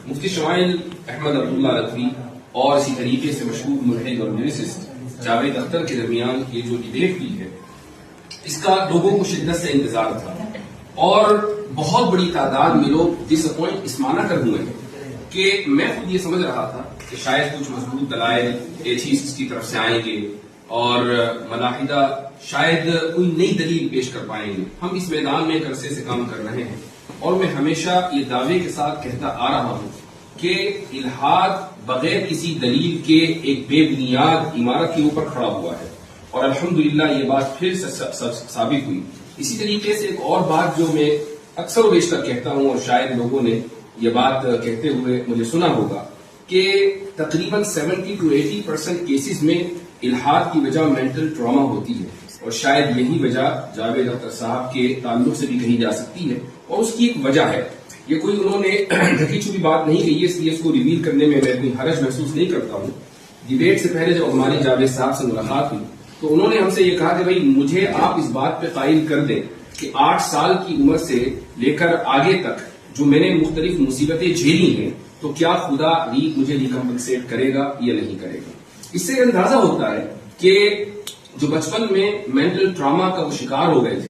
مفتی شمائل احمد عبداللہ رضوی اور اسی طریقے سے مشہور ملحد اور لیریسسٹ جاوید اختر کے درمیان یہ جو ڈیبیٹ ہوئی ہے، اس کا لوگوں کو شدت سے انتظار تھا اور بہت بڑی تعداد میں لوگ ڈس اپوائنٹ اس معنی کر ہوئے ہیں کہ میں خود یہ سمجھ رہا تھا کہ شاید کچھ مضبوط دلائل ایتھیسٹس کی طرف سے آئیں گے اور ملاحدہ شاید کوئی نئی دلیل پیش کر پائیں گے۔ ہم اس میدان میں ایک عرصے سے کام کر رہے ہیں اور میں ہمیشہ یہ دعوے کے ساتھ کہتا آ رہا ہوں کہ الحاد بغیر کسی دلیل کے ایک بے بنیاد عمارت کے اوپر کھڑا ہوا ہے، اور الحمدللہ یہ بات پھر سے ثابت ہوئی۔ اسی طریقے سے ایک اور بات جو میں اکثر و بیشتر کہتا ہوں اور شاید لوگوں نے یہ بات کہتے ہوئے مجھے سنا ہوگا کہ تقریباً 70 to 80% کیسز میں الحاد کی وجہ مینٹل ٹراما ہوتی ہے، اور شاید یہی وجہ جاوید اختر صاحب کے تعلق سے بھی کہی جا سکتی ہے، اور اس کی ایک وجہ ہے۔ یہ کوئی انہوں نے ڈھکی چھپی بات نہیں کہی ہے، اس لیے اس کو ریویل کرنے میں کوئی حرج محسوس نہیں کرتا ہوں۔ ڈیبیٹ سے پہلے جب ہماری جاوید صاحب سے ملاقات ہوئی تو انہوں نے ہم سے یہ کہا کہ بھائی مجھے آپ اس بات پہ قائل کر دیں کہ 8 سال کی عمر سے لے کر آگے تک جو میں نے مختلف مصیبتیں جھیلی ہیں تو کیا خدا مجھے ریکمپنسیٹ کرے گا یا نہیں کرے گا۔ اس سے اندازہ ہوتا ہے کہ جو بچپن میں مینٹل ٹراما کا وہ شکار ہو گئے تھے